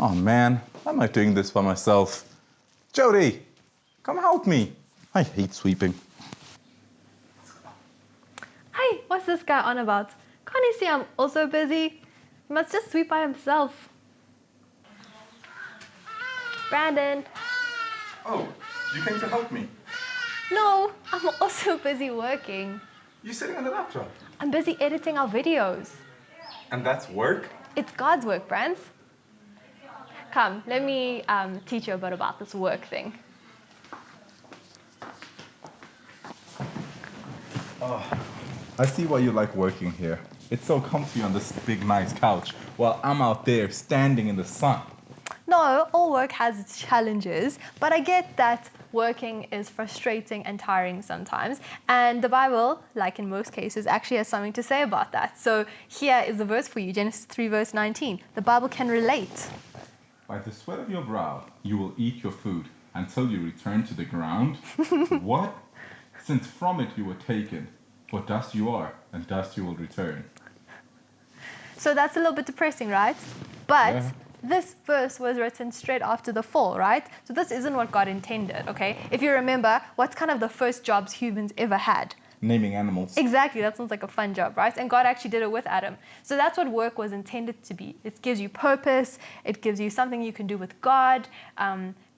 Oh man, I'm not doing this by myself. Jody, come help me. I hate sweeping. Hey, what's this guy on about? Can't he see I'm also busy? He must just sweep by himself. Brandon. Oh, you came to help me. No, I'm also busy working. You sitting on the laptop. I'm busy editing our videos. And that's work? It's God's work, Brands. Come, let me teach you a bit about this work thing. Oh, I see why you like working here. It's so comfy on this big nice couch while I'm out there standing in the sun. No, all work has its challenges, but I get that working is frustrating and tiring sometimes. And the Bible, like in most cases, actually has something to say about that. So here is the verse for you, Genesis 3, verse 19. The Bible can relate. By the sweat of your brow you will eat your food until you return to the ground. What? Since from it you were taken, for dust you are, and dust you will return. So that's a little bit depressing, right? But Yeah. this verse was written straight after the fall, right? So this isn't what God intended, okay? If you remember, what's kind of the first jobs humans ever had? Naming animals. Exactly, that sounds like a fun job, right? And God actually did it with Adam. So that's what work was intended to be. It gives you purpose, it gives you something you can do with God.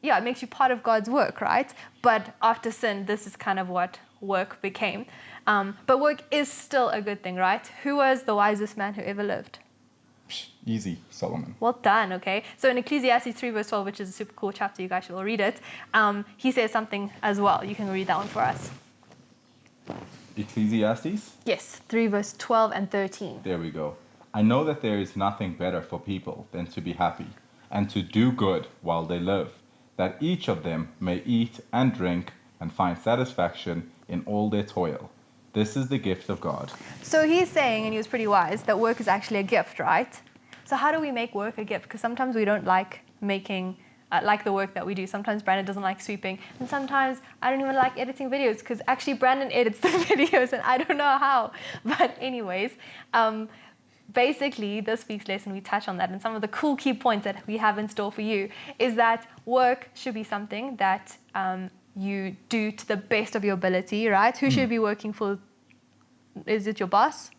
Yeah, it makes you part of God's work, right? But after sin, this is kind of what work became. But work is still a good thing, right? Who was the wisest man who ever lived? Easy, Solomon. Well done, okay? So in Ecclesiastes 3 verse 12, which is a super cool chapter, you guys should all read it, he says something as well. You can read that one for us. Ecclesiastes? Yes, 3 verse 12 and 13. There we go. I know that there is nothing better for people than to be happy, and to do good while they live, that each of them may eat and drink and find satisfaction in all their toil. This is the gift of God. So he's saying, and he was pretty wise, that work is actually a gift, right? So how do we make work a gift? Because sometimes we don't like making, like the work that we do. Sometimes Brandon doesn't like sweeping. And sometimes I don't even like editing videos because actually Brandon edits the videos and I don't know how. But anyways, basically this week's lesson we touch on that, and some of the cool key points that we have in store for you is that work should be something that you do to the best of your ability, right? Who should be working for? Is it your boss?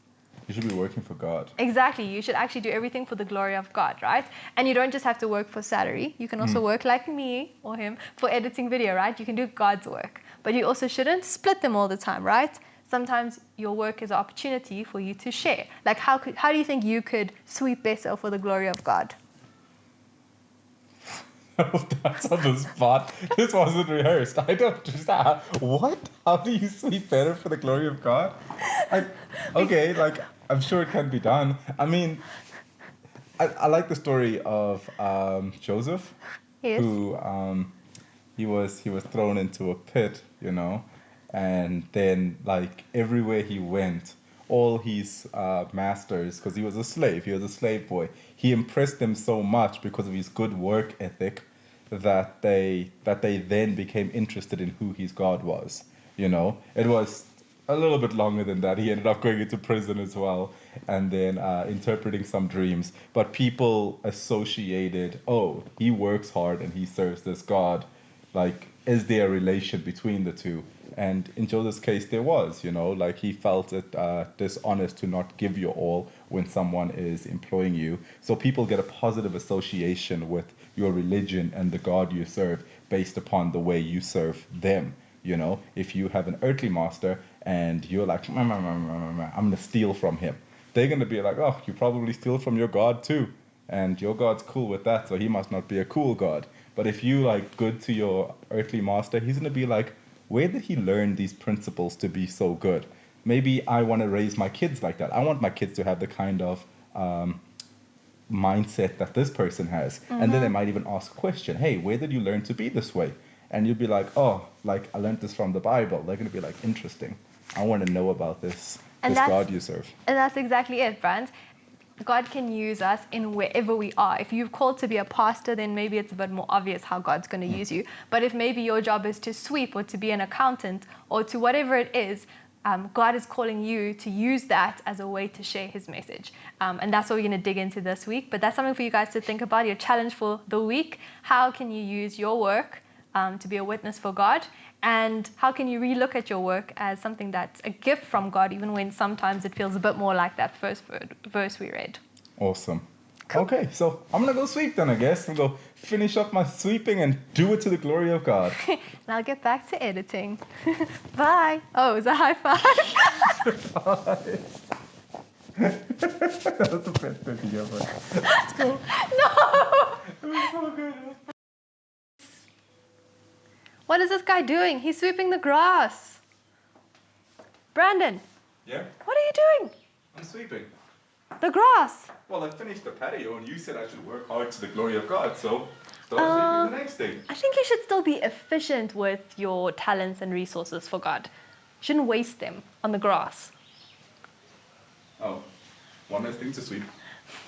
You should be working for God. Exactly. You should actually do everything for the glory of God, right? And you don't just have to work for salary. You can also work like me or him for editing video, right? You can do God's work. But you also shouldn't split them all the time, right? Sometimes your work is an opportunity for you to share. Like how do you think you could sweep better for the glory of God? That's on the spot. This wasn't rehearsed. I don't understand. What? How do you sleep better for the glory of God? Okay, like, I'm sure it can be done. I mean, I like the story of Joseph, Yes. who he was thrown into a pit, and then like everywhere he went, all his masters, because he was a slave boy, he impressed them so much because of his good work ethic that they then became interested in who his God was. It was a little bit longer than that. He ended up going into prison as well, and then interpreting some dreams. But people associated, oh, he works hard and he serves this God. Like, is there a relation between the two? And in Joseph's case, there was, like he felt it dishonest to not give your all when someone is employing you. So people get a positive association with your religion and the God you serve based upon the way you serve them. If you have an earthly master and you're like, I'm going to steal from him, they're going to be like, oh, you probably steal from your God too. And your God's cool with that, so he must not be a cool God. But if you like good to your earthly master, he's going to be like, where did he learn these principles to be so good? Maybe I want to raise my kids like that. I want my kids to have the kind of mindset that this person has. And then they might even ask a question, hey, where did you learn to be this way? And you'll be like, oh, like I learned this from the Bible. They're going to be like, interesting. I want to know about this And God you serve. and that's exactly it, Brand. God can use us in wherever we are. If you're called to be a pastor, then maybe it's a bit more obvious how God's going to use you. But if maybe your job is to sweep or to be an accountant or to whatever it is, God is calling you to use that as a way to share his message. And that's what we're going to dig into this week. But that's something for you guys to think about, your challenge for the week. How can you use your work to be a witness for God? And how can you relook at your work as something that's a gift from God, even when sometimes it feels a bit more like that first verse we read? Awesome. Cool. Okay, so I'm gonna go sweep then, I guess. I'm gonna go finish up my sweeping and do it to the glory of God. And I'll get back to editing. Bye. Oh, is a high five? That was the best thing ever. That's cool. No! It was so good. What is this guy doing? He's sweeping the grass. Brandon, Yeah, what are you doing? I'm sweeping. The grass. Well, I finished the patio and you said I should work hard to the glory of God, so start sweeping the next thing. I think you should still be efficient with your talents and resources for God. You shouldn't waste them on the grass. Oh, one less thing to sweep.